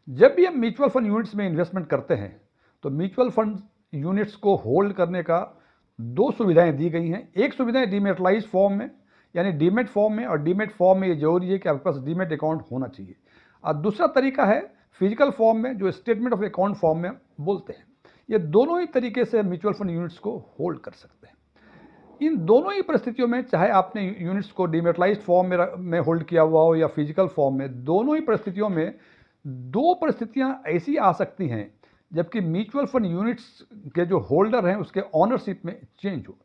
जब भी हम म्यूचुअल फंड यूनिट्स में इन्वेस्टमेंट करते हैं तो म्यूचुअल फंड यूनिट्स को होल्ड करने का दो सुविधाएं दी गई हैं। एक सुविधा है डीमेटलाइज फॉर्म में, यानी डीमेट फॉर्म में, और डीमेट फॉर्म में ये जरूरी है कि आपके पास डीमेट अकाउंट होना चाहिए। और दूसरा तरीका है फिजिकल फॉर्म में, जो स्टेटमेंट ऑफ अकाउंट फॉर्म में बोलते हैं। ये दोनों ही तरीके से म्यूचुअल फंड यूनिट्स को होल्ड कर सकते हैं। इन दोनों ही परिस्थितियों में, चाहे आपने यूनिट्स को डीमेटलाइज्ड फॉर्म में होल्ड किया हुआ हो या फिजिकल फॉर्म में, दोनों ही परिस्थितियों में दो परिस्थितियां ऐसी आ सकती हैं जबकि म्यूचुअल फंड यूनिट्स के जो होल्डर हैं उसके ऑनरशिप में चेंज हो।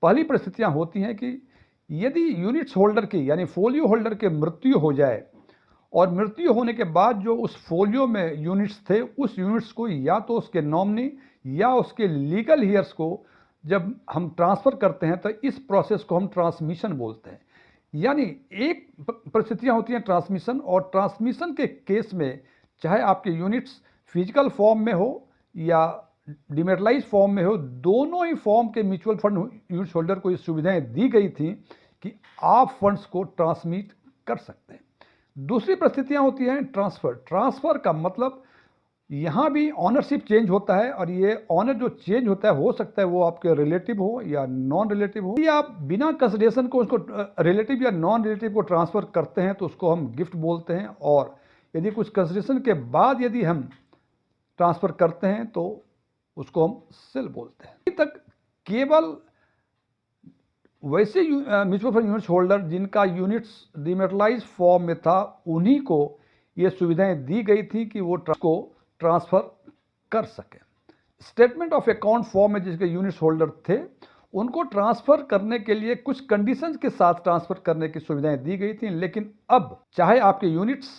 पहली परिस्थितियां होती हैं कि यदि यूनिट्स होल्डर की, यानी फोलियो होल्डर के मृत्यु हो जाए, और मृत्यु होने के बाद जो उस फोलियो में यूनिट्स थे, उस यूनिट्स को या तो उसके नॉमिनी या उसके लीगल हियर्स को जब हम ट्रांसफ़र करते हैं तो इस प्रोसेस को हम ट्रांसमिशन बोलते हैं। यानी एक परिस्थितियां होती हैं ट्रांसमिशन, और ट्रांसमिशन के केस में चाहे आपके यूनिट्स फिजिकल फॉर्म में हो या डिमेटलाइज फॉर्म में हो, दोनों ही फॉर्म के म्यूचुअल फंड यूनिट होल्डर को ये सुविधाएं दी गई थी कि आप फंड्स को ट्रांसमिट कर सकते हैं। दूसरी परिस्थितियां होती हैं ट्रांसफ़र। ट्रांसफ़र का मतलब यहाँ भी ऑनरशिप चेंज होता है, और ये ऑनर जो चेंज होता है हो सकता है वो आपके रिलेटिव हो या नॉन रिलेटिव हो। यदि आप बिना कंसिडरेशन को उसको रिलेटिव या नॉन रिलेटिव को ट्रांसफ़र करते हैं तो उसको हम गिफ्ट बोलते हैं, और यदि कुछ कंसिडरेशन के बाद यदि हम ट्रांसफ़र करते हैं तो उसको हम सेल बोलते हैं। अभी तक केवल वैसे म्यूचुअल फंड यूनिट्स होल्डर जिनका यूनिट्स डिमेटलाइज फॉर्म में था, उन्हीं को ये सुविधाएं दी गई थी कि वो को ट्रांसफ़र कर सकें। स्टेटमेंट ऑफ अकाउंट फॉर्म में जिसके यूनिट्स होल्डर थे, उनको ट्रांसफ़र करने के लिए कुछ कंडीशंस के साथ ट्रांसफ़र करने की सुविधाएं दी गई थी। लेकिन अब चाहे आपके यूनिट्स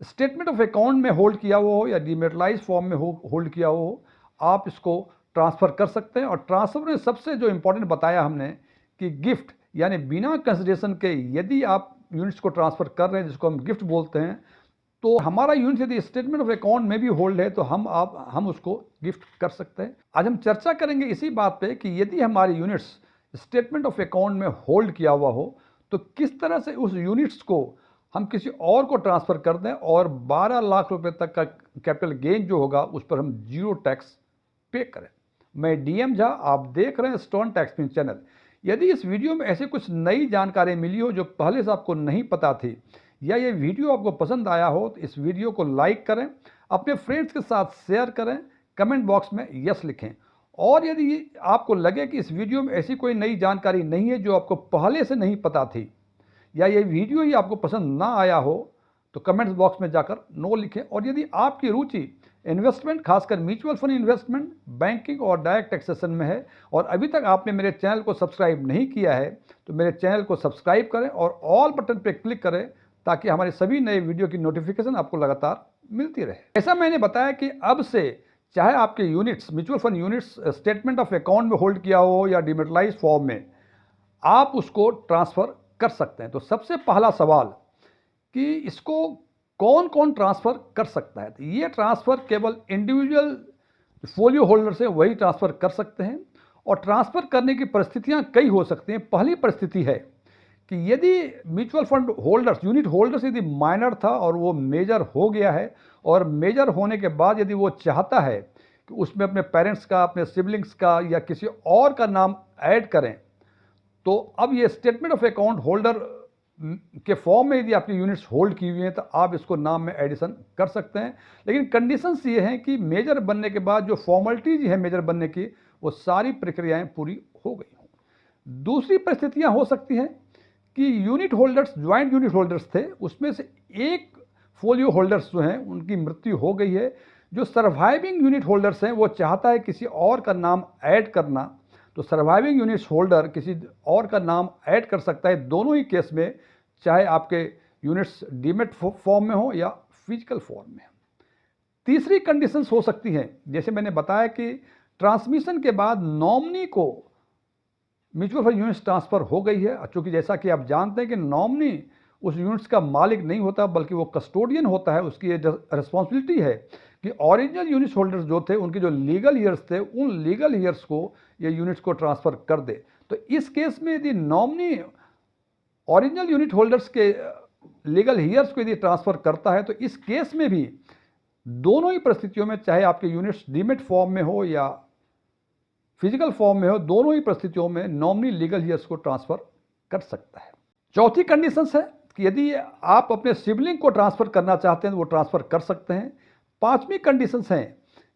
स्टेटमेंट ऑफ अकाउंट में होल्ड किया हुआ हो या डिमेटलाइज फॉर्म में होल्ड किया हुआ हो, आप इसको ट्रांसफ़र कर सकते हैं। और ट्रांसफ़र में सबसे जो इंपॉर्टेंट बताया हमने कि गिफ्ट, यानी बिना कंसिडरेशन के यदि आप यूनिट्स को ट्रांसफ़र कर रहे हैं, जिसको हम गिफ्ट बोलते हैं, तो हमारा यूनिट यदि स्टेटमेंट ऑफ अकाउंट में भी होल्ड है तो हम उसको गिफ्ट कर सकते हैं। आज हम चर्चा करेंगे इसी बात पे कि यदि हमारी यूनिट्स स्टेटमेंट ऑफ अकाउंट में होल्ड किया हुआ हो तो किस तरह से उस यूनिट्स को हम किसी और को ट्रांसफ़र कर दें और 12 लाख रुपए तक का कैपिटल गेन जो होगा उस पर हम जीरो टैक्स पे करें। मैं डीएम झा, आप देख रहे हैं स्टोन टैक्स चैनल। यदि इस वीडियो में ऐसे कुछ नई जानकारी मिली हो जो पहले से आपको नहीं पता थी, या ये वीडियो आपको पसंद आया हो, तो इस वीडियो को लाइक करें, अपने फ्रेंड्स के साथ शेयर करें, कमेंट बॉक्स में यस लिखें। और यदि आपको लगे कि इस वीडियो में ऐसी कोई नई जानकारी नहीं है जो आपको पहले से नहीं पता थी, या ये वीडियो ही आपको पसंद ना आया हो, तो कमेंट्स बॉक्स में जाकर नो लिखें। और यदि आपकी रुचि इन्वेस्टमेंट, खासकर म्यूचुअल फंड इन्वेस्टमेंट, बैंकिंग और डायरेक्ट टैक्सेशन में है, और अभी तक आपने मेरे चैनल को सब्सक्राइब नहीं किया है, तो मेरे चैनल को सब्सक्राइब करें और ऑल बटन पर क्लिक करें ताकि हमारे सभी नए वीडियो की नोटिफिकेशन आपको लगातार मिलती रहे। ऐसा मैंने बताया कि अब से चाहे आपके units, mutual fund units statement of account में होल्ड किया हो या डिमेटलाइज फॉर्म में, आप उसको ट्रांसफ़र कर सकते हैं। तो सबसे पहला सवाल कि इसको कौन कौन ट्रांसफ़र कर सकता है, तो ये ट्रांसफ़र केवल इंडिविजुअल फोलियो होल्डर से वही ट्रांसफ़र कर सकते हैं। और ट्रांसफ़र करने की परिस्थितियां कई हो सकती हैं। पहली परिस्थिति है कि यदि mutual fund holders, unit holders यदि माइनर था और वो मेजर हो गया है, और मेजर होने के बाद यदि वो चाहता है कि उसमें अपने पेरेंट्स का, अपने सिबलिंग्स का या किसी और का नाम ऐड करें, तो अब ये स्टेटमेंट ऑफ अकाउंट होल्डर के फॉर्म में यदि आपकी यूनिट्स होल्ड की हुई हैं तो आप इसको नाम में एडिशन कर सकते हैं। लेकिन कंडीशंस ये हैं कि मेजर बनने के बाद जो फॉर्मेलिटीज है मेजर बनने की, वो सारी प्रक्रियाएं पूरी हो गई हों। दूसरी परिस्थितियां हो सकती हैं कि unit holders, joint unit holders थे, उसमें से एक फोलियो होल्डर्स जो हैं उनकी मृत्यु हो गई है। जो सर्वाइविंग यूनिट होल्डर्स हैं वो चाहता है किसी और का नाम ऐड करना, तो सर्वाइविंग यूनिट्स होल्डर किसी और का नाम ऐड कर सकता है, दोनों ही केस में, चाहे आपके यूनिट्स डीमेट फॉर्म में हो या फिजिकल फॉर्म में। तीसरी कंडीशंस हो सकती हैं, जैसे मैंने बताया कि ट्रांसमिशन के बाद नॉमिनी को म्यूचुअल फंड यूनिट्स ट्रांसफ़र हो गई है। चूँकि जैसा कि आप जानते हैं कि नॉमिनी उस यूनिट्स का मालिक नहीं होता बल्कि वो कस्टोडियन होता है। उसकी ये रिस्पॉन्सिबिलिटी है कि ओरिजिनल यूनिट्स होल्डर्स जो थे, उनके जो लीगल ईयर्स थे, उन लीगल ईयर्स को ये यूनिट्स को ट्रांसफ़र कर दे। तो इस केस में यदि नॉमिनी ओरिजिनल यूनिट होल्डर्स के लीगल ईयर्स को यदि ट्रांसफ़र करता है, तो इस केस में भी दोनों ही परिस्थितियों में, चाहे आपके यूनिट्स डीमेट फॉर्म में हो या फिजिकल फॉर्म में हो, दोनों ही परिस्थितियों में नॉमिनी लीगल ईयर्स को ट्रांसफर कर सकता है। चौथी कंडीशन है कि यदि आप अपने सिबलिंग को ट्रांसफर करना चाहते हैं तो वो ट्रांसफर कर सकते हैं। पांचवी कंडीशन है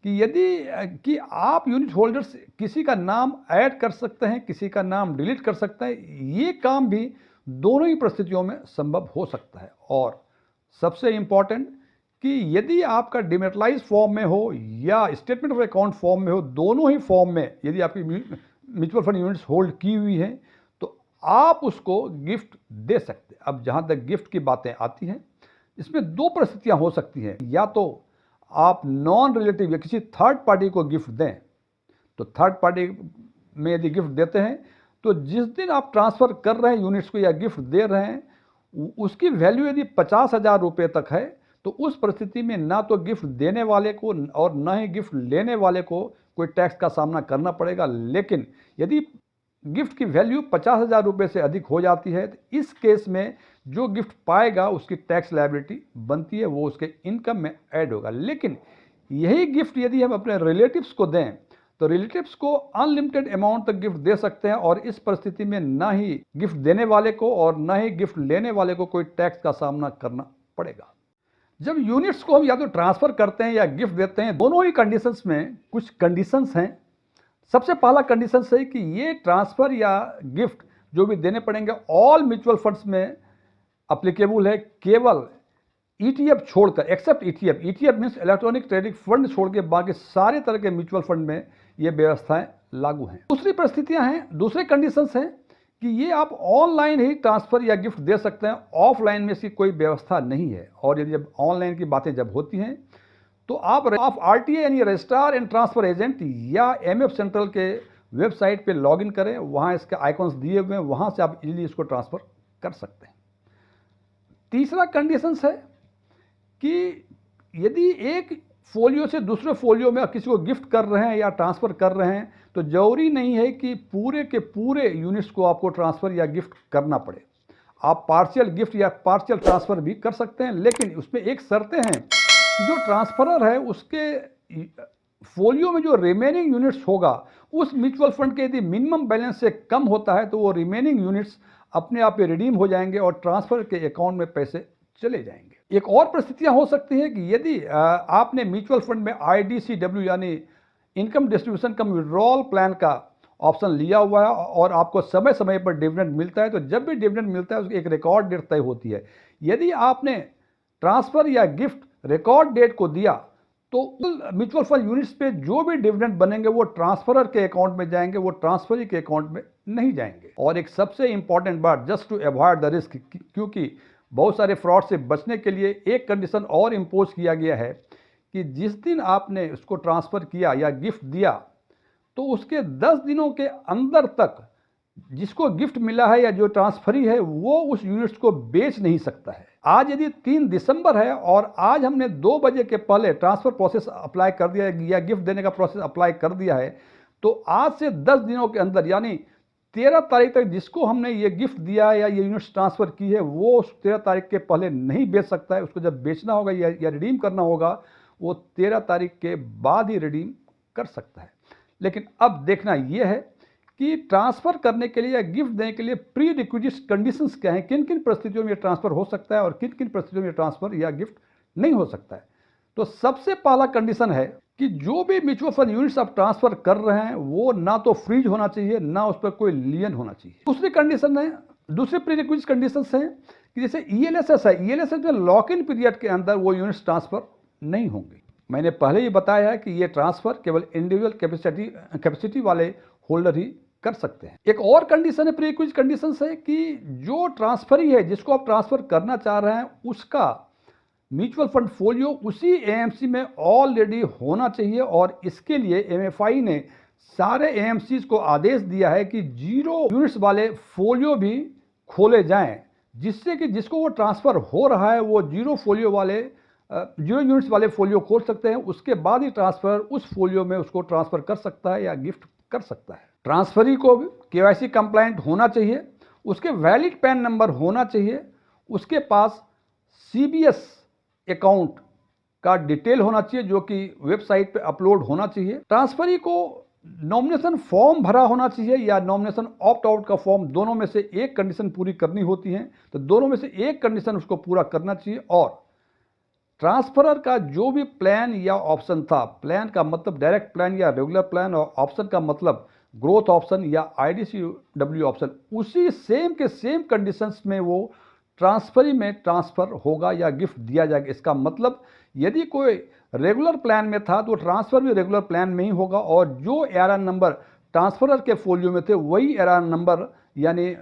कि यदि आप यूनिट होल्डर्स किसी का नाम ऐड कर सकते हैं, किसी का नाम डिलीट कर सकते हैं। ये काम भी दोनों ही परिस्थितियों में संभव हो सकता है। और सबसे इंपॉर्टेंट कि यदि आपका डिमेटलाइज फॉर्म में हो या स्टेटमेंट ऑफ अकाउंट फॉर्म में हो, दोनों ही फॉर्म में यदि आपकी म्यूचुअल फंड यूनिट्स होल्ड की हुई हैं तो आप उसको गिफ्ट दे सकते हैं। अब जहाँ तक गिफ्ट की बातें आती हैं, इसमें दो परिस्थितियाँ हो सकती हैं। या तो आप नॉन रिलेटिव या किसी थर्ड पार्टी को गिफ्ट दें, तो थर्ड पार्टी में यदि गिफ्ट देते हैं तो जिस दिन आप ट्रांसफ़र कर रहे हैं यूनिट्स को या गिफ्ट दे रहे हैं, उसकी वैल्यू यदि 50,000 रुपये तक है तो उस परिस्थिति में ना तो गिफ्ट देने वाले को और ना ही गिफ्ट लेने वाले को कोई टैक्स का सामना करना पड़ेगा। लेकिन यदि गिफ्ट की वैल्यू 50,000 रुपये से अधिक हो जाती है तो इस केस में जो गिफ्ट पाएगा उसकी टैक्स लायबिलिटी बनती है, वो उसके इनकम में ऐड होगा। लेकिन यही गिफ्ट यदि हम अपने रिलेटिव्स को दें तो रिलेटिव्स को अनलिमिटेड अमाउंट तक गिफ्ट दे सकते हैं और इस परिस्थिति में ना ही गिफ्ट देने वाले को और ना ही गिफ्ट लेने वाले को कोई टैक्स का सामना करना पड़ेगा। जब यूनिट्स को हम या तो ट्रांसफ़र करते हैं या गिफ्ट देते हैं, दोनों ही कंडीशंस में कुछ कंडीशंस हैं। सबसे पहला कंडीशन है कि ये ट्रांसफ़र या गिफ्ट जो भी देने पड़ेंगे ऑल म्यूचुअल फंड्स में अप्लीकेबल है, केवल ETF छोड़कर, except ETF means electronic trading fund छोड़ के बाकी सारे तरह के म्यूचुअल फंड में ये व्यवस्थाएं लागू हैं। दूसरी परिस्थितियां हैं, दूसरे कंडीशंस हैं कि ये आप ऑनलाइन ही ट्रांसफ़र या गिफ्ट दे सकते हैं, ऑफलाइन में इसकी कोई व्यवस्था नहीं है। और यदि जब ऑनलाइन की बातें जब होती हैं तो आप RTA यानी रजिस्ट्रार एंड ट्रांसफ़र एजेंट या MF सेंट्रल के वेबसाइट पे लॉगिन करें, वहाँ इसके आइकॉन्स दिए हुए हैं, वहाँ से आप इजीली इसको ट्रांसफ़र कर सकते हैं। तीसरा कंडीशंस है कि यदि एक फोलियो से दूसरे फोलियो में किसी को गिफ्ट कर रहे हैं या ट्रांसफ़र कर रहे हैं तो ज़रूरी नहीं है कि पूरे के पूरे यूनिट्स को आपको ट्रांसफ़र या गिफ्ट करना पड़े। आप पार्शियल गिफ्ट या पार्शियल ट्रांसफ़र भी कर सकते हैं, लेकिन उसमें एक शर्तें हैं। जो ट्रांसफरर है उसके फोलियो में जो रिमेनिंग यूनिट्स होगा उस म्यूचुअल फंड के यदि मिनिमम बैलेंस से कम होता है तो वो रिमेनिंग यूनिट्स अपने आप ही रिडीम हो जाएंगे और ट्रांसफ़र के अकाउंट में पैसे चले जाएंगे। एक और परिस्थितियां हो सकती हैं कि यदि आपने म्यूचुअल फंड में IDCW यानी इनकम डिस्ट्रीब्यूशन कम विड्रॉल प्लान का ऑप्शन लिया हुआ है और आपको समय समय पर डिविडेंड मिलता है, तो जब भी डिविडेंड मिलता है उसकी एक रिकॉर्ड डेट तय होती है। यदि आपने ट्रांसफ़र या गिफ्ट रिकॉर्ड डेट को दिया तो म्यूचुअल फंड यूनिट्स पे जो भी डिविडेंड बनेंगे वो ट्रांसफरर के अकाउंट में जाएंगे, वो ट्रांसफरी के अकाउंट में नहीं जाएंगे। और एक सबसे इंपॉर्टेंट बात, just to avoid the risk, क्योंकि बहुत सारे फ्रॉड से बचने के लिए एक कंडीशन और इम्पोज किया गया है कि जिस दिन आपने उसको ट्रांसफ़र किया या गिफ्ट दिया तो उसके 10 दिनों के अंदर तक जिसको गिफ्ट मिला है या जो ट्रांसफरी है वो उस यूनिट्स को बेच नहीं सकता है। आज यदि 3 दिसंबर है और आज हमने 2 बजे के पहले ट्रांसफ़र प्रोसेस अप्लाई कर दिया है या गिफ्ट देने का प्रोसेस अप्लाई कर दिया है, तो आज से 10 दिनों के अंदर यानी 13 तारीख तक जिसको हमने ये गिफ्ट दिया है या ये यूनिट्स ट्रांसफ़र की है वो उस 13 तारीख के पहले नहीं बेच सकता है। उसको जब बेचना होगा या रिडीम करना होगा वो 13 तारीख के बाद ही रिडीम कर सकता है। लेकिन अब देखना ये है कि ट्रांसफ़र करने के लिए या गिफ्ट देने के लिए प्री रिक्विजिट कंडीशंस क्या हैं, किन किन परिस्थितियों में ये ट्रांसफ़र हो सकता है और किन किन परिस्थितियों में ट्रांसफ़र या गिफ्ट नहीं हो सकता है। तो सबसे पहला कंडीशन है कि जो भी म्यूचुअल फंड यूनिट्स आप ट्रांसफ़र कर रहे हैं वो ना तो फ्रीज होना चाहिए ना उस पर कोई लियन होना चाहिए। दूसरी कंडीशन है, दूसरे प्री रिक्विजिट कंडीशंस हैं कि जैसे ELSS है, ELSS में लॉक इन पीरियड के अंदर वो यूनिट्स ट्रांसफ़र नहीं होंगे। मैंने पहले ही बताया है कि ये ट्रांसफ़र केवल इंडिविजुअल कैपेसिटी वाले होल्डर ही कर सकते हैं। एक और कंडीशन है, प्री रिक्विजिट कंडीशंस है कि जो ट्रांसफरी है जिसको आप ट्रांसफ़र करना चाह रहे हैं उसका म्यूचुअल फंड फोलियो उसी AMC में ऑलरेडी होना चाहिए और इसके लिए MFI ने सारे AMCs को आदेश दिया है कि 0 यूनिट्स वाले फोलियो भी खोले जाएं, जिससे कि जिसको वो ट्रांसफ़र हो रहा है वो 0 यूनिट्स वाले फोलियो खोल सकते हैं। उसके बाद ही ट्रांसफ़र उस फोलियो में उसको ट्रांसफ़र कर सकता है या गिफ्ट कर सकता है। ट्रांसफरी को भी KYC कंप्लाइंट होना चाहिए, उसके वैलिड पैन नंबर होना चाहिए, उसके पास CBS अकाउंट का डिटेल होना चाहिए जो कि वेबसाइट पे अपलोड होना चाहिए। ट्रांसफरी को नॉमिनेशन फॉर्म भरा होना चाहिए या नॉमिनेशन ऑप्ट आउट का फॉर्म, दोनों में से एक कंडीशन पूरी करनी होती है, तो दोनों में से एक कंडीशन उसको पूरा करना चाहिए। और ट्रांसफरर का जो भी प्लान या ऑप्शन था, प्लान का मतलब डायरेक्ट प्लान या रेगुलर प्लान, और ऑप्शन का मतलब ग्रोथ ऑप्शन या IDCW ऑप्शन, उसी सेम के सेम कंडीशंस में वो ट्रांसफरी में ट्रांसफर होगा या गिफ्ट दिया जाएगा। इसका मतलब यदि कोई रेगुलर प्लान में था तो ट्रांसफर भी रेगुलर प्लान में ही होगा, और जो ARN नंबर ट्रांसफरर के फोलियो में थे वही ARN नंबर यानी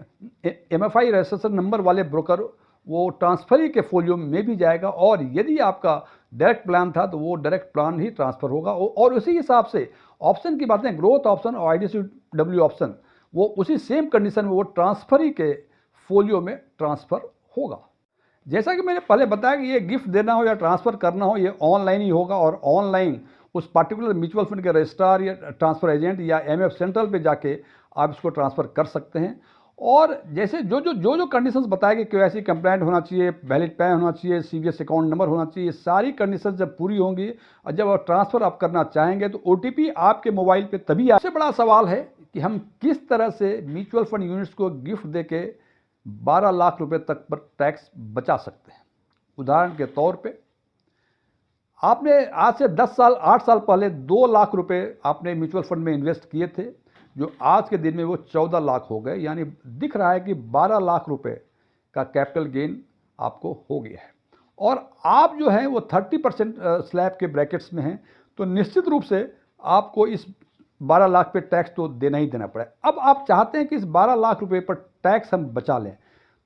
MFI रजिस्ट्रेशन नंबर वाले ब्रोकर वो ट्रांसफरी के फोलियो में भी जाएगा। और यदि आपका डायरेक्ट प्लान था तो वो डायरेक्ट प्लान ही ट्रांसफर होगा। और उसी हिसाब से ऑप्शन की बातें, ग्रोथ ऑप्शन और IDCW ऑप्शन, वो उसी सेम कंडीशन में वो ट्रांसफरी के फोलियो में ट्रांसफर होगा। जैसा कि मैंने पहले बताया कि ये गिफ्ट देना हो या ट्रांसफर करना हो, ये ऑनलाइन ही होगा, और ऑनलाइन उस पर्टिकुलर म्यूचुअल फंड के रजिस्ट्रार या ट्रांसफर एजेंट या MF सेंट्रल पे जाके आप इसको ट्रांसफर कर सकते हैं। और जैसे जो कंडीशंस बताए कि KYC कंप्लाइंट होना चाहिए, वैलिड पैन होना चाहिए, CVS अकाउंट नंबर होना चाहिए, सारी कंडीशंस जब पूरी होंगी और जब आप ट्रांसफ़र आप करना चाहेंगे तो OTP आपके मोबाइल पे तभी आए। सबसे बड़ा सवाल है कि हम किस तरह से म्यूचुअल फंड यूनिट्स को गिफ्ट दे के 12 लाख रुपए तक पर टैक्स बचा सकते हैं। उदाहरण के तौर पे आपने आज से 10 साल 8 साल पहले 2 लाख रुपए आपने म्यूचुअल फंड में इन्वेस्ट किए थे, जो आज के दिन में वो 14 लाख हो गए, यानी दिख रहा है कि 12 लाख रुपए का कैपिटल गेन आपको हो गया है। और आप जो है वो 30% स्लैब के ब्रैकेट्स में हैं, तो निश्चित रूप से आपको इस 12 लाख पे टैक्स तो देना ही देना पड़े। अब आप चाहते हैं कि इस 12 लाख रुपए पर टैक्स हम बचा लें,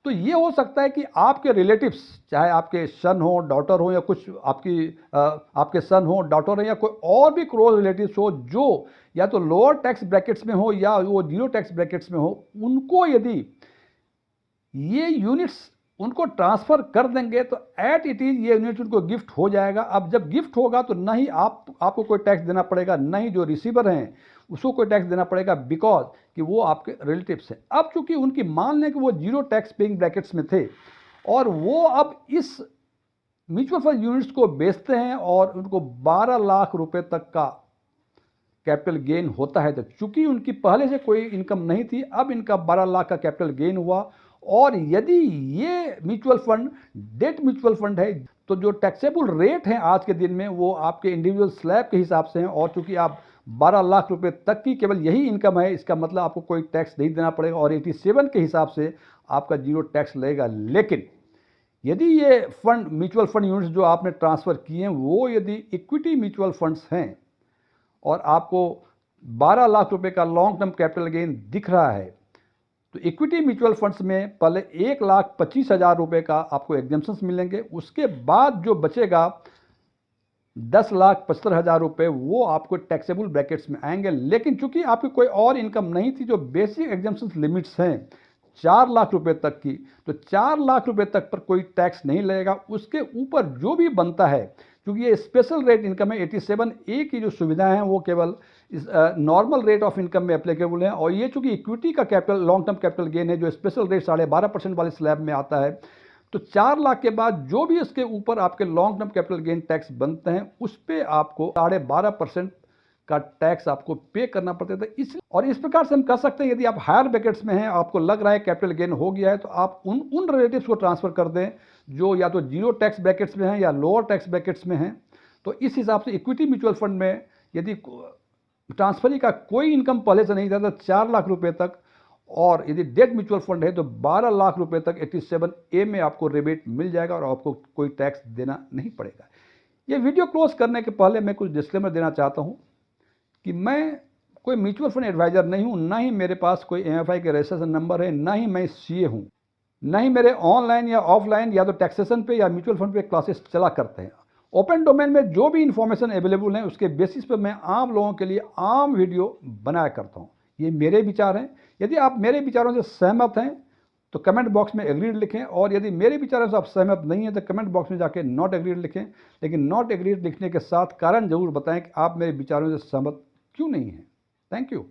तो ये हो सकता है कि आपके रिलेटिव्स, चाहे आपके सन हो, डॉटर हो, या कुछ आपके सन हो, डॉटर हो, या कोई और भी क्लोज रिलेटिव्स हो जो या तो लोअर टैक्स ब्रैकेट्स में हो या वो जीरो टैक्स ब्रैकेट्स में हो, उनको यदि ये यूनिट्स उनको ट्रांसफ़र कर देंगे तो एट इट इज़ ये यूनिट उनको गिफ्ट हो जाएगा। अब जब गिफ्ट होगा तो ना ही आपको कोई टैक्स देना पड़ेगा, ना ही जो रिसीवर हैं उसको कोई टैक्स देना पड़ेगा, बिकॉज कि वो आपके रिलेटिव्स हैं। अब चूंकि उनकी मान लें कि वो जीरो टैक्स पेइंग ब्रैकेट्स में थे और वो अब इस म्यूचुअल फंड यूनिट्स को बेचते हैं और उनको 12 लाख रुपए तक का कैपिटल गेन होता है, तो चूंकि उनकी पहले से कोई इनकम नहीं थी, अब इनका 12 लाख का कैपिटल गेन हुआ। और यदि ये mutual fund debt mutual fund है तो जो टैक्सेबल रेट है आज के दिन में वो आपके इंडिविजुअल स्लैब के हिसाब से हैं, और चूंकि आप 12 लाख रुपए तक की केवल यही इनकम है, इसका मतलब आपको कोई टैक्स नहीं देना पड़ेगा, और 87 के हिसाब से आपका जीरो टैक्स लगेगा। लेकिन यदि ये फंड म्यूचुअल फंड यूनिट्स जो आपने ट्रांसफ़र किए हैं वो यदि इक्विटी म्यूचुअल फंड्स हैं और आपको 12 लाख रुपए का लॉन्ग टर्म कैपिटल गेन दिख रहा है, तो इक्विटी म्यूचुअल फंड्स में पहले 1,25,000 रुपए का आपको एग्जेम्पशंस मिलेंगे, उसके बाद जो बचेगा 10,75,000 रुपए वो आपको टैक्सेबल ब्रैकेट्स में आएंगे। लेकिन चूंकि आपकी कोई और इनकम नहीं थी, जो बेसिक एग्जेम्पशंस लिमिट्स हैं 4 लाख रुपए तक की, तो 4 लाख रुपए तक पर कोई टैक्स नहीं लगेगा। उसके ऊपर जो भी बनता है, क्योंकि ये स्पेशल रेट इनकम है, 87A की जो सुविधाएं हैं वो केवल इस नॉर्मल रेट ऑफ इनकम में एप्लीकेबल हैं, और ये चूंकि इक्विटी का capital long term capital gain है जो स्पेशल रेट 12.5% वाले स्लैब में आता है, तो 4 लाख के बाद जो भी इसके ऊपर आपके long term capital gain tax बनते हैं उस पर आपको 12.5% का टैक्स आपको पे करना पड़ता था। और इस प्रकार से हम कह सकते हैं यदि आप हायर ब्रैकेट्स में हैं, आपको लग रहा है कैपिटल गेन हो गया है, तो आप उन रिलेटिव्स को ट्रांसफर कर दें जो या तो जीरो टैक्स ब्रैकेट्स में हैं या लोअर टैक्स ब्रैकेट्स में हैं। तो इस हिसाब से इक्विटी म्यूचुअल फंड में यदि ट्रांसफरी का कोई इनकम पहले से नहीं था तो 4 लाख रुपए तक, और यदि डेट म्यूचुअल फंड है तो 12 लाख रुपए तक 87A में आपको रिबेट मिल जाएगा और आपको कोई टैक्स देना नहीं पड़ेगा। ये वीडियो क्लोज करने के पहले मैं कुछ डिस्क्लेमर देना चाहता हूँ कि मैं कोई म्यूचुअल फंड एडवाइज़र नहीं हूँ, ना ही मेरे पास कोई MFI के रजिस्ट्रेशन नंबर है, ना ही मैं CA हूँ, ना ही मेरे ऑनलाइन या ऑफलाइन या तो टैक्सेशन पे या म्यूचुअल फंड पे क्लासेस चला करते हैं। ओपन डोमेन में जो भी इंफॉर्मेशन अवेलेबल है उसके बेसिस पे मैं आम लोगों के लिए आम वीडियो बनाया करता हूँ। ये मेरे विचार हैं। यदि आप मेरे विचारों से सहमत हैं तो कमेंट बॉक्स में एग्रीड लिखें, और यदि मेरे विचारों से आप सहमत नहीं हैं तो कमेंट बॉक्स में जाके नॉट एग्रीड लिखें। लेकिन नॉट एग्रीड लिखने के साथ कारण जरूर बताएं कि आप मेरे विचारों से सहमत क्यों नहीं हैं। Thank you.